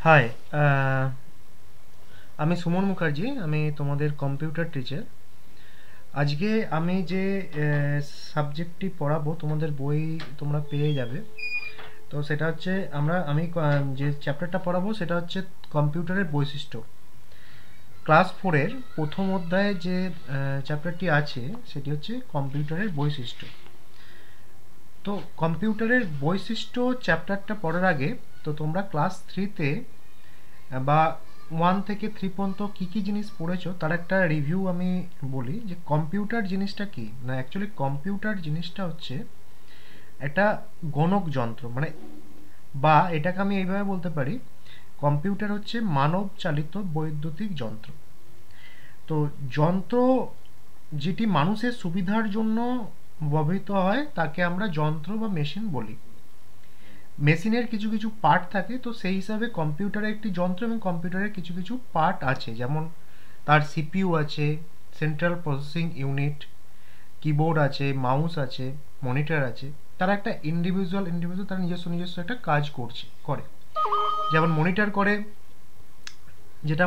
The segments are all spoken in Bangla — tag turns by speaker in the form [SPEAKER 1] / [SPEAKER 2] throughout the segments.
[SPEAKER 1] হাই, আমি সুমন মুখার্জি। আমি তোমাদের কম্পিউটার টিচার। আজকে আমি যে সাবজেক্টটি পড়াবো তোমাদের বই তোমরা পেয়ে যাবে। তো সেটা হচ্ছে যে চ্যাপ্টারটা পড়াবো সেটা হচ্ছে কম্পিউটারের বৈশিষ্ট্য। ক্লাস ফোরের প্রথম অধ্যায়ে যে চ্যাপ্টারটি আছে সেটি হচ্ছে কম্পিউটারের বৈশিষ্ট্য। তো কম্পিউটারের বৈশিষ্ট্য চ্যাপ্টারটা পড়ার আগে তো তোমরা ক্লাস থ্রিতে বা 1 থেকে 3 পর্যন্ত কী কী জিনিস পড়েছো তার একটা রিভিউ আমি বলি। যে কম্পিউটার জিনিসটা কি না, অ্যাকচুয়ালি কম্পিউটার জিনিসটা হচ্ছে একটা গণক যন্ত্র, মানে বা এটাকে আমি এইভাবে বলতে পারি, কম্পিউটার হচ্ছে মানব চালিত বৈদ্যুতিক যন্ত্র। তো যন্ত্র যেটি মানুষের সুবিধার জন্য ব্যবহৃত হয় তাকে আমরা যন্ত্র বা মেশিন বলি। মেশিনের কিছু কিছু পার্ট থাকে, তো সেই হিসাবে কম্পিউটারের একটি যন্ত্র এবং কম্পিউটারের কিছু কিছু পার্ট আছে, যেমন তার সিপিইউ আছে, সেন্ট্রাল প্রসেসিং ইউনিট, কিবোর্ড আছে, মাউস আছে, মনিটর আছে। তারা একটা ইন্ডিভিজুয়াল তারা নিজস্ব নিজস্ব একটা কাজ করে। যেমন মনিটর করে, যেটা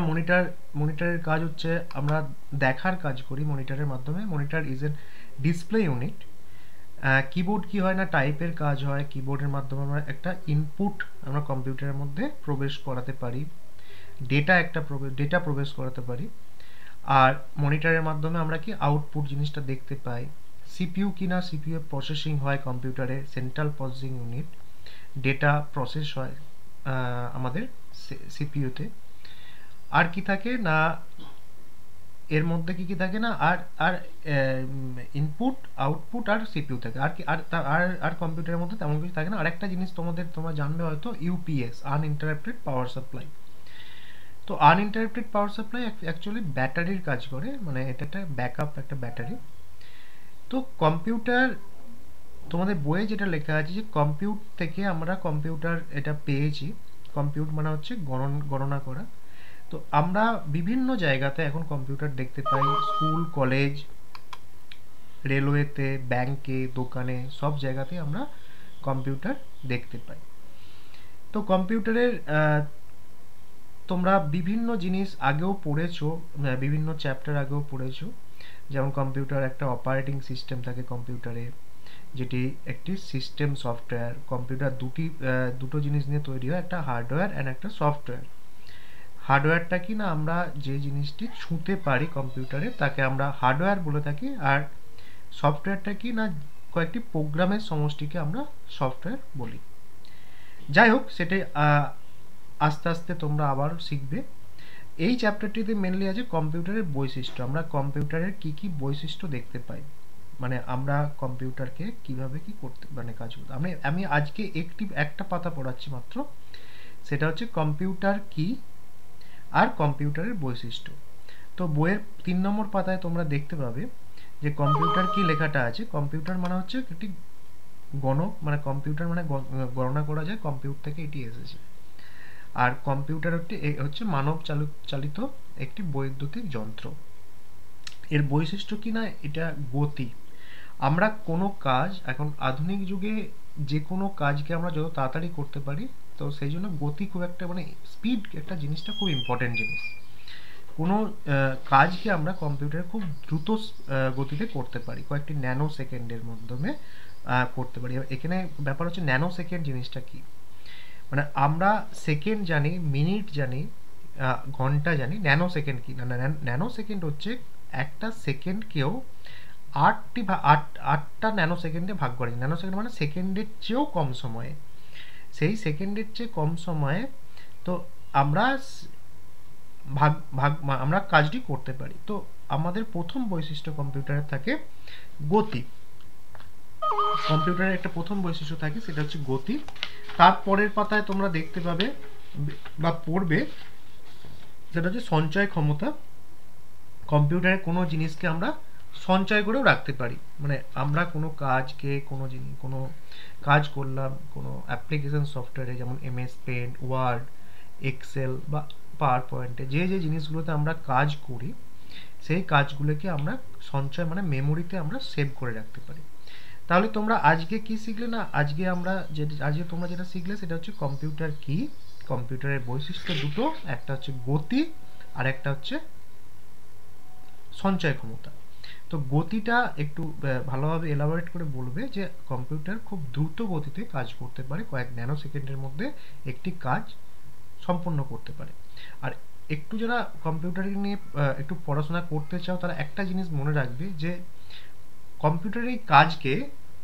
[SPEAKER 1] মনিটরের কাজ হচ্ছে আমরা দেখার কাজ করি মনিটরের মাধ্যমে। Monitor is an display unit. Keyboard কি হয় না, টাইপের কাজ হয়। কিবোর্ডের মাধ্যমে আমরা একটা ইনপুট আমরা কম্পিউটারের মধ্যে প্রবেশ করাতে পারি, ডেটা প্রবেশ করাতে পারি। আর মনিটরের মাধ্যমে আমরা কি আউটপুট জিনিসটা দেখতে পাই। সিপিইউ কি না, সিপিইউ প্রসেসিং হয় কম্পিউটারে, central processing unit. Data process হয় আমাদের সিপিইউতে। আর কি থাকে না, এর মধ্যে কি কি থাকে না, আর আর ইনপুট আউটপুট আর সিপিইউ থাকে। আর কি আর কম্পিউটারের মধ্যে তেমন কিছু থাকে না। আরেকটা জিনিস তোমরা জানবে হয়তো, ইউপিএস, আনইন্টারাপ্টেড পাওয়ার সাপ্লাই। তো আনইন্টারাপ্টেড পাওয়ার সাপ্লাই অ্যাকচুয়ালি ব্যাটারির কাজ করে, মানে এটা একটা ব্যাকআপ, একটা ব্যাটারি। তো কম্পিউটার, তোমাদের বইয়ে যেটা লেখা আছে যে কম্পিউটার এটা পেয়েছি। কম্পিউট মানে হচ্ছে গণনা করা। তো আমরা বিভিন্ন জায়গাতে এখন কম্পিউটার দেখতে পাই, স্কুল, কলেজ, রেলওয়েতে, ব্যাংকে, দোকানে, সব জায়গাতে আমরা কম্পিউটার দেখতে পাই। তো কম্পিউটারের তোমরা বিভিন্ন জিনিস আগেও পড়েছো, বিভিন্ন চ্যাপ্টার আগেও পড়েছো। যেমন কম্পিউটার একটা অপারেটিং সিস্টেম থাকে কম্পিউটারে, যেটি একটি সিস্টেম সফটওয়্যার। কম্পিউটার দুটো জিনিস নিয়ে তৈরি হয়, একটা হার্ডওয়্যার অ্যান্ড একটা সফটওয়্যার। হার্ডওয়্যারটা কি না, আমরা যে জিনিসটি ছুঁতে পারি কম্পিউটারে তাকে আমরা হার্ডওয়্যার বলে থাকি। আর সফটওয়্যারটা কি না, কয়েকটি প্রোগ্রামের সমষ্টিকে আমরা সফটওয়্যার বলি। যাই হোক, সেটা আস্তে আস্তে তোমরা আবার শিখবে। এই চ্যাপ্টারটিতে মেনলি আছে কম্পিউটারের বৈশিষ্ট্য। আমরা কম্পিউটারের কি কি বৈশিষ্ট্য দেখতে পাই, মানে আমরা কম্পিউটারকে কিভাবে কি করতে, মানে কাজ করতে। আমি আজকে একটা পাতা পড়াচ্ছি মাত্র, সেটা হচ্ছে কম্পিউটার কি আর কম্পিউটারের বৈশিষ্ট্য। তো বইয়ের 3 নম্বর পাতায় তোমরা দেখতে পাবে যে কম্পিউটার কি লেখাটা আছে। কম্পিউটার মানে হচ্ছে একটি গণক, মানে কম্পিউটার মানে গণনা করা যায়, কম্পিউটার থেকে এটি এসেছে। আর কম্পিউটার হচ্ছে মানব চালিত একটি বৈদ্যুতিক যন্ত্র। এর বৈশিষ্ট্য কি না, এটা গতি। আমরা কোনো কাজ এখন আধুনিক যুগে, যে কোনো কাজকে আমরা যত তাড়াতাড়ি করতে পারি, তো সেই জন্য গতি খুব একটা, মানে স্পিড একটা জিনিসটা খুব ইম্পর্টেন্ট জিনিস। কোনো কাজকে আমরা কম্পিউটারে খুব দ্রুত গতিতে করতে পারি, কয়েকটি ন্যানো সেকেন্ডের মাধ্যমে করতে পারি। এখানে ব্যাপার হচ্ছে ন্যানো সেকেন্ড জিনিসটা কি, মানে আমরা সেকেন্ড জানি, মিনিট জানি, ঘন্টা জানি, ন্যানো সেকেন্ড কি না। ন্যানো সেকেন্ড হচ্ছে একটা সেকেন্ডকেও আটটা ন্যানো সেকেন্ডে ভাগ করে। ন্যানো সেকেন্ড মানে সেকেন্ডের চেয়েও কম সময়ে, সেই সেকেন্ডের চেয়ে কম সময়ে তো আমরা ভাগ ভাগ আমরা কাজটি করতে পারি। তো আমাদের প্রথম বৈশিষ্ট্য কম্পিউটারের থাকে গতি। কম্পিউটারের একটা প্রথম বৈশিষ্ট্য থাকে, সেটা হচ্ছে গতি। তারপরের পাতায় তোমরা দেখতে পাবে বা পড়বে, সেটা হচ্ছে সঞ্চয় ক্ষমতা। কম্পিউটারে কোনো জিনিসকে আমরা সঞ্চয় করেও রাখতে পারি, মানে আমরা কোনো কাজকে, কোনো কাজ করলাম কোনো অ্যাপ্লিকেশন সফটওয়্যারে, যেমন এমএস পেন্ট, ওয়ার্ড, এক্সেল বা পাওয়ার পয়েন্টে যে জিনিসগুলোতে আমরা কাজ করি, সেই কাজগুলোকে আমরা সঞ্চয় মানে মেমোরিতে আমরা সেভ করে রাখতে পারি। তাহলে তোমরা আজকে কি শিখলে না, আজকে তোমরা যেটা শিখলে সেটা হচ্ছে কম্পিউটার কি কম্পিউটারের বৈশিষ্ট্য দুটো, একটা হচ্ছে গতি আর একটা হচ্ছে সঞ্চয় ক্ষমতা। তো গতিটা একটু ভালোভাবে এলাবোরেট করে বলবে যে কম্পিউটার খুব দ্রুত গতিতে কাজ করতে পারে, কয়েক ন্যানো সেকেন্ডের মধ্যে একটি কাজ সম্পন্ন করতে পারে। আর একটু যারা কম্পিউটারিং নিয়ে একটু পড়াশোনা করতে চাও তারা একটা জিনিস মনে রাখবে যে কম্পিউটারের কাজকে,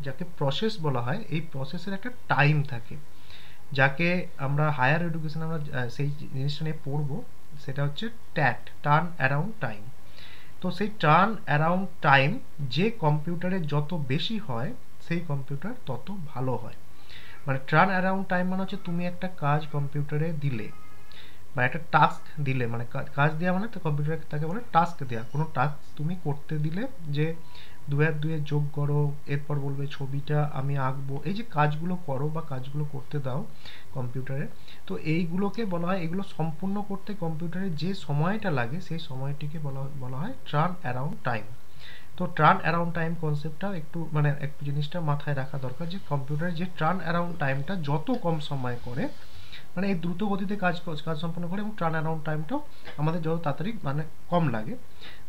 [SPEAKER 1] যাকে প্রসেস বলা হয়, এই প্রসেসের একটা টাইম থাকে, যাকে আমরা হায়ার এডুকেশন আমরা সেই জিনিসটা নিয়ে পড়বো, সেটা হচ্ছে ট্যাট, টার্ন অ্যারাউন্ড টাইম। তো সেই টার্ন অ্যারাউন্ড টাইম যে কম্পিউটারে যত বেশি হয় সেই কম্পিউটার তত ভালো হয়। মানে টার্ন অ্যারাউন্ড টাইম মানে হচ্ছে তুমি একটা কাজ কম্পিউটারে দিলে বা একটা টাস্ক দিলে, মানে কাজ দেওয়া মানে তো কম্পিউটারে তাকে বলে টাস্ক দেওয়া। কোনো টাস্ক তুমি করতে দিলে যে 2 আর 2 যোগ করো, এরপর বলবে ছবিটা আমি আঁকবো, এই যে কাজগুলো করো বা কাজগুলো করতে দাও কম্পিউটারে, তো এইগুলোকে বলা হয়, এগুলো সম্পূর্ণ করতে কম্পিউটারে যে সময়টা লাগে সেই সময়টিকে বলা হয় টার্ন অ্যারাউন্ড টাইম। তো টার্ন অ্যারাউন্ড টাইম কনসেপ্টটা একটু মানে একটু জিনিসটা মাথায় রাখা দরকার যে কম্পিউটারে যে টার্ন অ্যারাউন্ড টাইমটা যত কম সময় করে, মানে এই দ্রুত গতিতে কাজ সম্পন্ন করে এবং টার্ন অ্যারাউন্ড টাইমটাও আমাদের যত তাড়াতাড়ি মানে কম লাগে।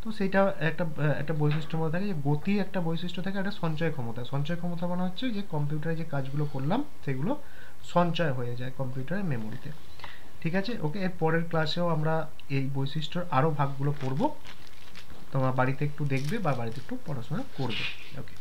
[SPEAKER 1] তো সেইটা একটা একটা বৈশিষ্ট্যের মধ্যে থাকে যে গতি একটা বৈশিষ্ট্য থাকে, একটা সঞ্চয় ক্ষমতা। সঞ্চয় ক্ষমতা মানে হচ্ছে যে কম্পিউটারে যে কাজগুলো করলাম সেগুলো সঞ্চয় হয়ে যায় কম্পিউটারের মেমোরিতে। ঠিক আছে, ওকে। এর পরের ক্লাসেও আমরা এই বৈশিষ্ট্যর আরও ভাগগুলো পড়বো। তোমরা বাড়িতে একটু দেখবে বা বাড়িতে একটু পড়াশোনা করবে। ওকে।